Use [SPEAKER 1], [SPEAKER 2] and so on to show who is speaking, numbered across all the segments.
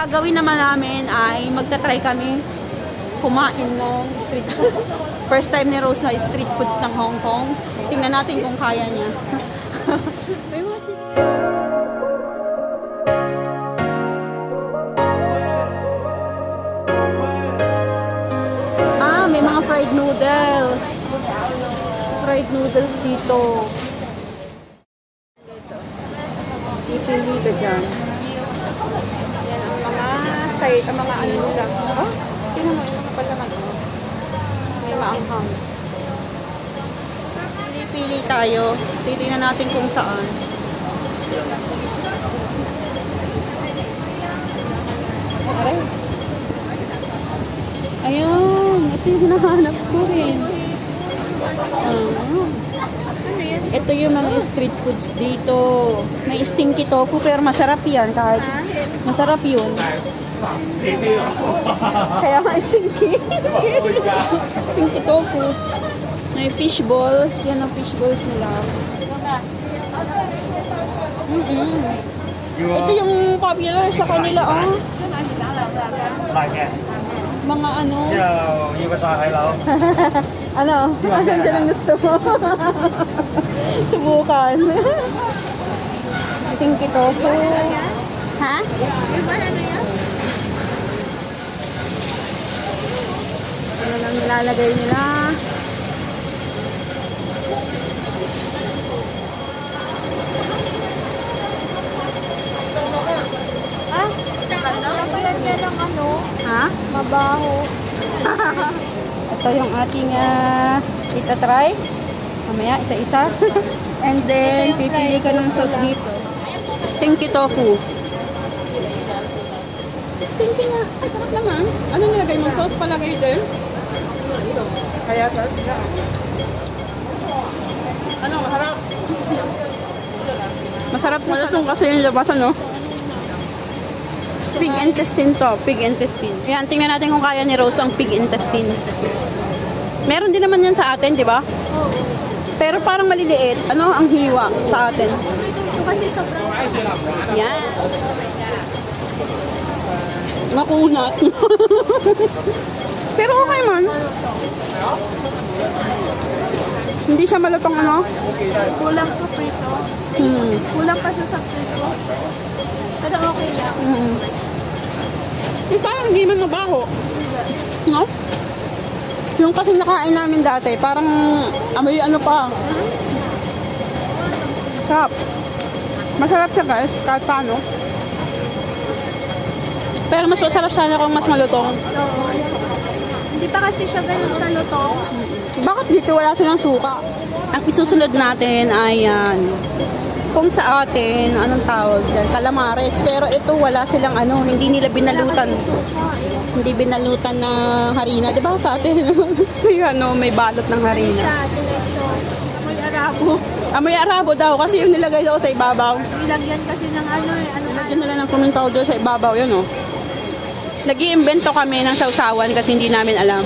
[SPEAKER 1] gagawin naman namin ay magta-try kami kumain ng street foods. First time ni Rose na street foods ng Hong Kong. Tingnan natin kung kaya niya. May mga fried noodles. Fried noodles dito. Pipili ka dyan. Yan ang mga side, ang mga ano lang. Oh, tingnan mo, yung mga palaman. May maanghang. Pili-pili tayo. Titingnan natin kung saan. Aray. Ayun, ito yung hinahanap ko rin. Ito yung mga street foods dito. May stinky tofu, pero masarap yan. Kahit masarap yun. Kaya nga stinky. Stinky tofu. May fish balls. Yan ang fish balls nila. Ito yung popular sa kanila, oh. Mga ano? Ano? Ano dyan ang gusto mo? Subukan. Stinky tofu. Ha? Ano lang nilalagay nila? Ha? Mabaho. Ito yung ating itatry. Mamaya, isa-isa. And then, pipili ka ng sauce dito. Stinky tofu. Stinky nga. Ay, sarap naman. Ano nilagay mo? Sauce palagay din? Kaya sauce ka. Ano, masarap? Masarap sa itong kasi yung labasan, no? Pig intestine to. Pig intestine. Yan, tingnan natin kung kaya ni Rose ang pig intestines. Meron din naman yan sa atin, di ba? Pero parang maliliit. Ano ang hiwa sa atin? Kasi sobrang... Yan. Nakunat. Pero okay man. Hindi siya malutong ano? Kulang sa prito. Kulang pa siya sa prito. Pero okay lang. Parang hindi man mabaho. No? Yung kasi nakain namin dati, parang amoy ano pa. Sarap. Masarap siya guys, kahit paano. Pero mas masarap sana kung mas malutong.
[SPEAKER 2] Hindi pa kasi siya ganun kalutong.
[SPEAKER 1] Bakit dito wala silang suka? Ang isusunod natin ay kung sa atin, anong tawag dyan? Calamares. Pero ito wala silang ano, hindi nila binalutan. Hindi binalutan na harina. Diba sa atin? May ano, may balot ng harina.
[SPEAKER 2] Amoy arabo.
[SPEAKER 1] Amoy arabo daw kasi yung nilagay daw sa ibabaw.
[SPEAKER 2] Nilagyan kasi ng ano eh.
[SPEAKER 1] Nilagyan nila ng kuming powder sa ibabaw. Yun oh. Nag-iimbento kami ng sausawan kasi hindi namin alam.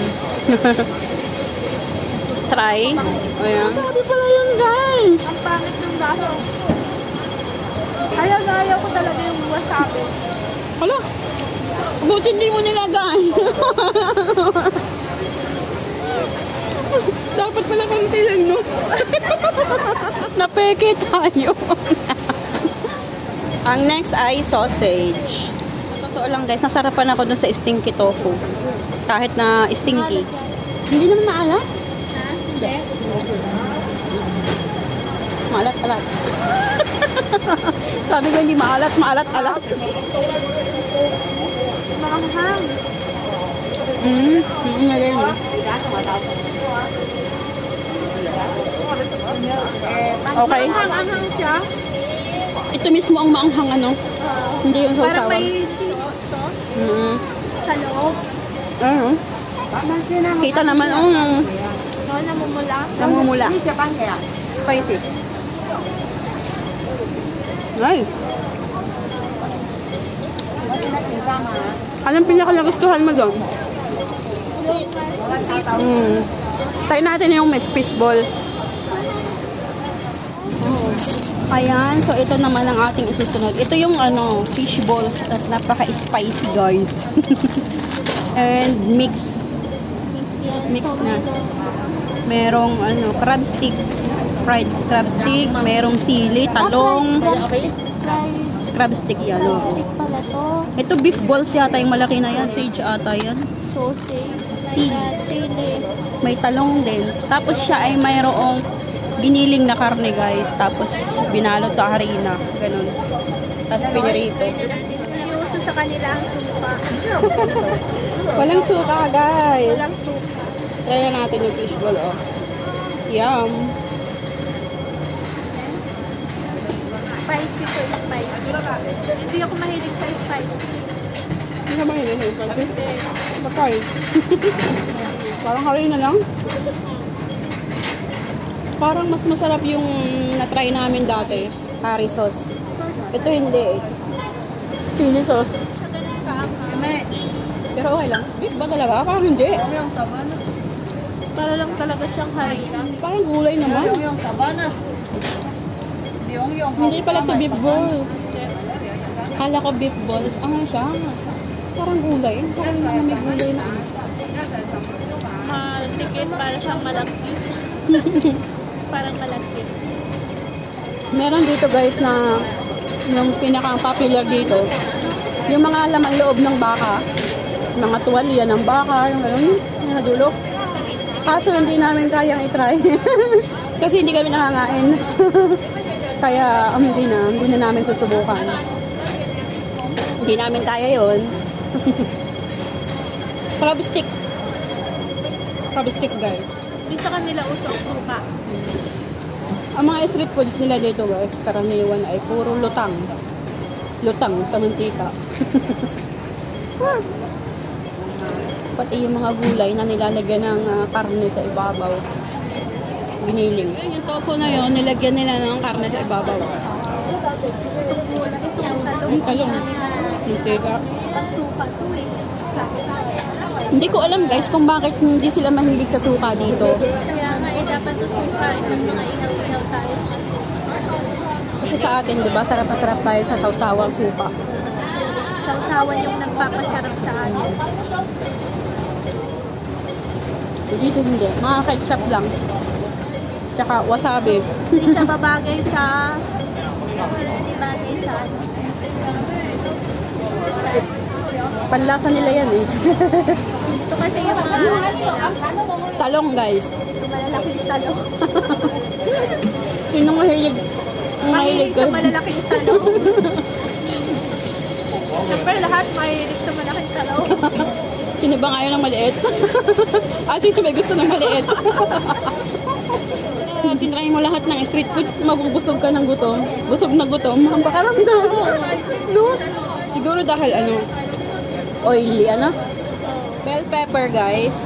[SPEAKER 1] Try. Ayan. Sabi pala yun guys.
[SPEAKER 2] Ang pangit ng gaso. Ayaw ko talaga yung wasabi.
[SPEAKER 1] Hala. Buti hindi mo nilagay. Dapat pala konti lang, no? Napeke tayo. Ang next ay sausage. Totoo lang guys, nasarapan ako dun sa stinky tofu. Kahit na stinky. Hindi naman maalat?
[SPEAKER 2] Hindi.
[SPEAKER 1] Maalat-alat. Sabi ko hindi maalat, maalat-alat.
[SPEAKER 2] Maanghang.
[SPEAKER 1] Ngayon mo. Okay.
[SPEAKER 2] Maanghang siya.
[SPEAKER 1] Ito mismo ang maanghang ano. Hindi yung sausawan.
[SPEAKER 2] Parang may seaweed sauce sa loob.
[SPEAKER 1] Kita naman
[SPEAKER 2] namumula.
[SPEAKER 1] Namumula. Spicy. Nice. Anong pinakalagustuhan mo doon? Tayo natin yung fish ball. Ayan, so ito naman ang ating isusunod. Ito yung ano, fish balls at napaka-spicy guys. And mix na. Merong ano, crab stick, fried crab stick, merong sili, talong, crab stick yan. Oh.
[SPEAKER 2] Stick pala to.
[SPEAKER 1] Ito beef balls yata yung malaki na yan, sage ata yan.
[SPEAKER 2] Sausage.
[SPEAKER 1] Sili. May talong din. Tapos siya ay mayroong giniling na karne guys. Tapos binalot sa harina. Ganun. Tapos pinirito.
[SPEAKER 2] Iuso sa kanila ang suka.
[SPEAKER 1] Walang suka guys.
[SPEAKER 2] Walang suka.
[SPEAKER 1] Try natin yung fishball oh. Yum.
[SPEAKER 2] Spicy to spicy. Hindi ako mahilig sa spicy.
[SPEAKER 1] Hindi ka mahilig sa spicy? Bakay. Parang harina lang. Parang mas masarap yung na-try namin dati. Curry sauce. Ito hindi eh. Chili sauce. Pero okay lang. Beef ba talaga? Parang hindi.
[SPEAKER 2] Para lang talaga siyang harina.
[SPEAKER 1] Parang gulay naman. Hindi pala ito beef balls. Kala ko beef balls. Ano siya? Parang gulay. Parang may gulay na.
[SPEAKER 2] Matikit para siyang malagkit. Parang malagkit.
[SPEAKER 1] Meron dito guys na yung pinaka-popular dito. Yung mga laman loob ng baka. Mga tuwalya ng baka. Yung gano'n. Yung nadulo. Kaso hindi namin kayang itry. Kasi hindi kami nakakain. Kaya hindi na namin susubukan. Hindi namin kaya yon. Crab stick. Crab stick guys.
[SPEAKER 2] Hindi sa kanila usok suka.
[SPEAKER 1] Ang mga street foods nila dito guys, karaniwan ay puro lutang. Lutang sa mantika. Pati yung mga gulay na nilalagyan ng karne sa ibabaw. Giniling. Yung tofu na yun, nilagyan nila ng karne sa ibabaw. Yung talong. Mantika.
[SPEAKER 2] Suka to eh.
[SPEAKER 1] Hindi ko alam guys kung bakit hindi sila mahilig sa suka dito.
[SPEAKER 2] Kaya nga eh, dapat to suka. Itong mga inaw-inaw tayo.
[SPEAKER 1] Kasi sa atin, di ba, sarap na sarap tayo sa sausawang suka.
[SPEAKER 2] Sausawan yung nagpapasarap sa atin.
[SPEAKER 1] Dito hindi. Mga ketchup lang. Tsaka wasabi.
[SPEAKER 2] Hindi siya babagay sa... Hindi bagay sa...
[SPEAKER 1] Panlasa nila yan eh.
[SPEAKER 2] Ito kasi yung mga...
[SPEAKER 1] Talong guys.
[SPEAKER 2] Yung malalaking talong.
[SPEAKER 1] Sino mahilig?
[SPEAKER 2] Mahilig sa malalaking talong. Siyempre lahat mahilig sa malaking talong.
[SPEAKER 1] Sino bang ayaw ng maliit? Sino may gusto ng maliit? Tinry mo lahat ng street foods, mabubusog ka ng gutom. Busog na gutom, ang pakaramdam. No? Siguro dahil oily, bell pepper guys.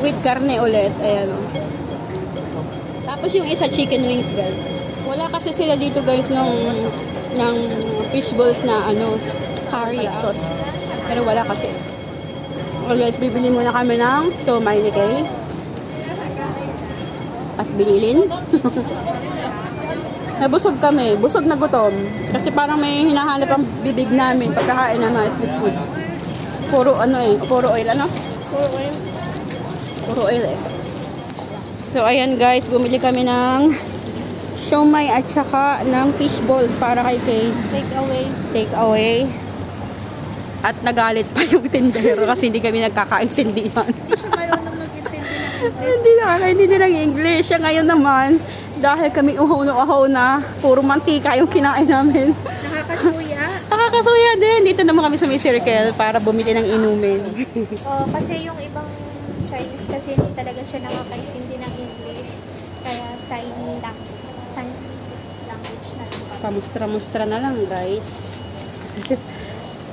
[SPEAKER 1] With karne ulit, ayan o. Tapos yung isa chicken wings guys. Wala kasi sila dito guys ng fish balls na curry sauce. Pero wala kasi. Well guys, bibili muna kami ng siomai ni Kay. At binilin. Nabusog kami. Busog na gutom. Kasi parang may hinahanap ang bibig namin pagkakain ng mga street foods. Puro puro oil
[SPEAKER 2] Puro oil.
[SPEAKER 1] Puro oil eh. So ayan guys, bumili kami ng siomai at saka ng fish balls para kay Kay. Take away. At nagalit pa yung tindero kasi hindi kami nagkakaintindihan. Hindi nakakaintindi ng English. Siya ngayon naman, dahil kami uhaw na puro mantika yung kinain namin.
[SPEAKER 2] Nakakasuya.
[SPEAKER 1] Nakakasuya din. Dito naman kami sa may circle para bumili ng inumin.
[SPEAKER 2] Kasi yung ibang Chinese kasi hindi talaga siya nakakaintindi ng English. Kaya sign language na lang.
[SPEAKER 1] Pamustra-mustra na lang guys.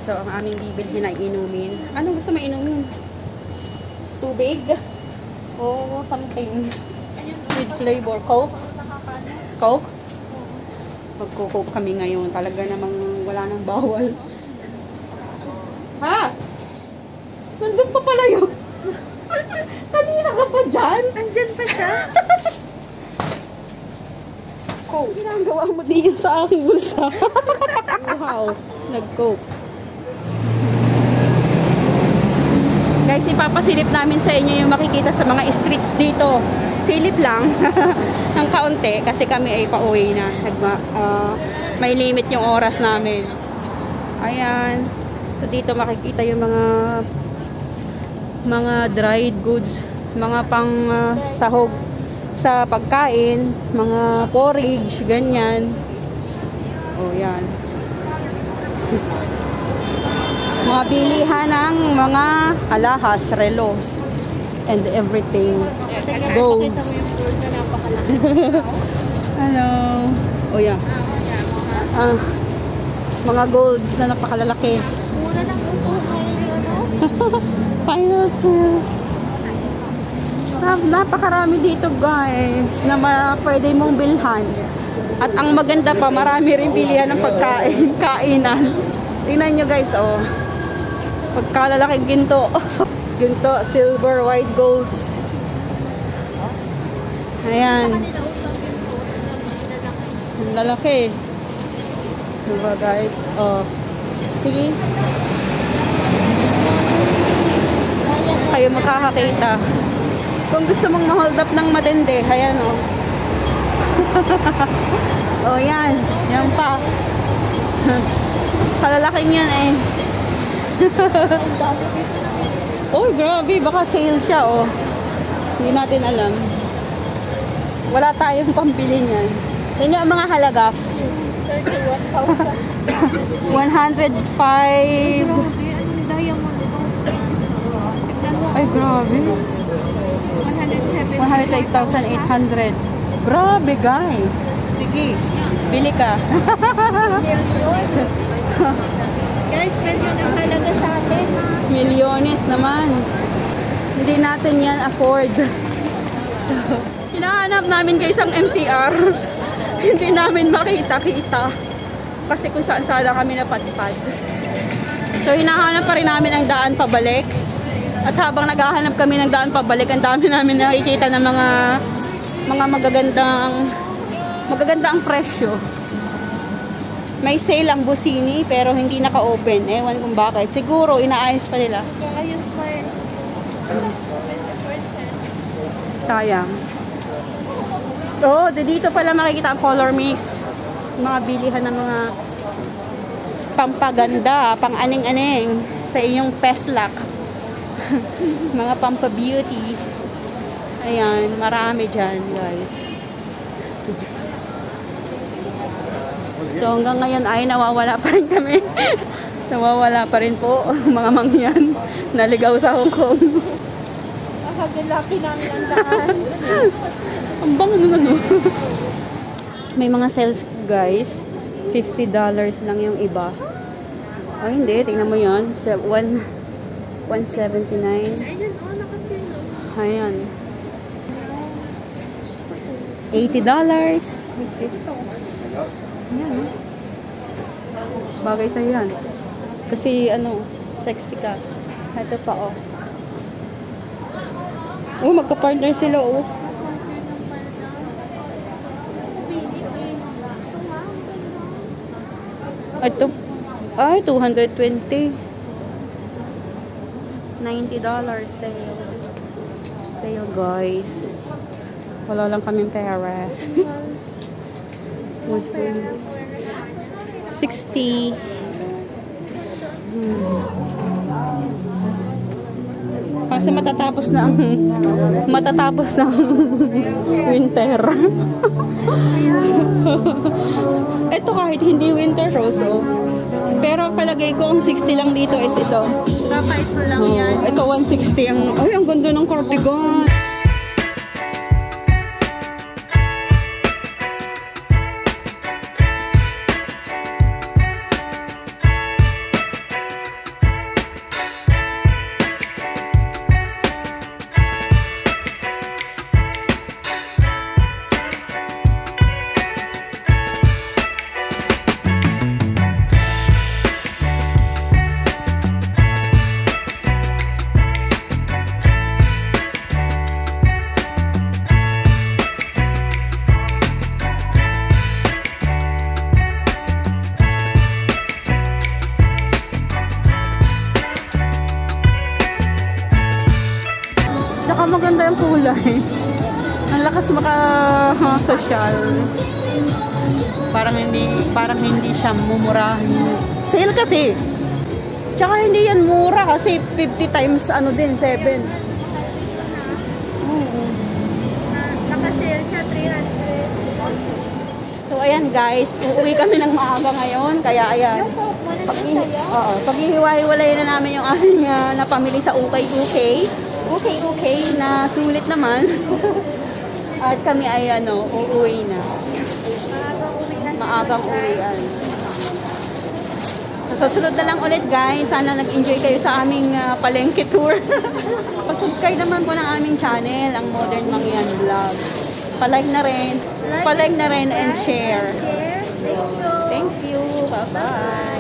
[SPEAKER 1] So, ang aming bibili na inumin. Ano gusto mo inumin? Tubig? O something with flavor. Coke? Coke? Magko-coke kami ngayon. Talaga namang wala nang bawal. Ha? Nandun pa pala yun. Kanina ka pa dyan?
[SPEAKER 2] Andyan pa siya?
[SPEAKER 1] Coke. Ginagawa mo din yan sa aking bulsa. Wow, nag-Coke. Guys, ipapasilip namin sa inyo yung makikita sa mga streets dito. Silip lang ng kaunti kasi kami ay pauwi na. May limit yung oras namin. Ayan. So dito makikita yung mga dried goods, mga pang sahog sa pagkain, mga porridge, ganyan. Oh, yan. Mga bilihan ng mga alahas, relos, and everything. Golds. Hello. Oh, yeah. Mga golds na napakalalaki.
[SPEAKER 2] Mura lang po kayo.
[SPEAKER 1] Finals. Napakarami dito guys na pwede mong bilhan. At ang maganda pa, marami rin bilihan ng pagkain, kainan. Tingnan nyo guys, oh. Pagkalalaking ginto. Ginto, silver, white, gold. Ayan. Ang lalaki. Diba guys? Oh. Sige. Kayo makakakita. Kung gusto mong ma-hold up ng matindi, ayan o. Oh, yan. Yan pa. Kalalaking yan eh. Oh, grabe. Baka sale siya oh. Hindi natin alam. Wala tayong pambili niyan. Yan yung mga halaga.
[SPEAKER 2] 31,000.
[SPEAKER 1] 105. Ay, grabe. 108,800. Grabe, guys. Sige, bili ka.
[SPEAKER 2] Guys, medyo nang halaga sa atin.
[SPEAKER 1] Milyones naman. Hindi natin yan afford. Hinahanap namin guys ang MTR. Hindi namin makita-kita. Kasi kung saan sana kami napadpad. So, hinahanap pa rin namin ang daan pabalik. At habang naghahanap kami ng daan pabalik, ang dami namin nakikita ng mga magagandang presyo. May sale ang Busini pero hindi naka-open. Ewan kung bakit. Siguro inaayos pa nila.
[SPEAKER 2] Ayos pa rin. 20%.
[SPEAKER 1] Sayang. Oh, dito pala makikita ang color mix. Mga bilihan ng mga pampaganda, pang-aning-aning sa iyong peslak. Mga pampa-beauty. Ayan, marami dyan, guys. So, hanggang ngayon ay nawawala pa rin kami. Nawawala pa rin po, mga mangyan. Naligaw sa Hong Kong.
[SPEAKER 2] Hagilaki namin ang daan.
[SPEAKER 1] Ang bango nun, ano? May mga sales, guys. $50 lang yung iba. Ay, hindi. Tingnan mo yan. 179.
[SPEAKER 2] Ayun, nakasino.
[SPEAKER 1] Ayan. $80. Which is... Ayan. Bagay sa'yo yan. Kasi, sexy ka. Ito pa, oh. Oh, magka-partner sila, oh. Ito, ay, $220. $90 sale. Sale, guys. Wala lang kaming pera. 60. Kasi matatapos na ang winter. Ito kahit hindi winter rose, oh. Pero palagay ko ang 60 lang dito is ito.
[SPEAKER 2] Baka ito lang yan.
[SPEAKER 1] Ito 160 ang, ay, ang ganda ng cardigan. Saka maganda yung kulay. Ang lakas maka-social. Parang hindi siya mumurahin. Sale kasi. Tsaka hindi yan mura kasi 50 times ano din, 7.
[SPEAKER 2] Naka-sale siya 300.
[SPEAKER 1] So ayan guys, uuwi kami ng maaga ngayon. Kaya ayan.
[SPEAKER 2] Yung coke mo na sa'yo?
[SPEAKER 1] Paghihiwa-hiwalay na namin yung aming napamili sa ukay-ukay. Ukay-ukay na sulit naman. At kami ay uuwi na.
[SPEAKER 2] Maagang uwi na.
[SPEAKER 1] Maagang uwian. So, susunod na lang ulit guys. Sana nag-enjoy kayo sa aming palengke tour. Pa-subscribe naman po ng aming channel, ang Modern Mangyan Vlog. Pa-like na rin and share.
[SPEAKER 2] Thank you.
[SPEAKER 1] Thank you. Bye-bye.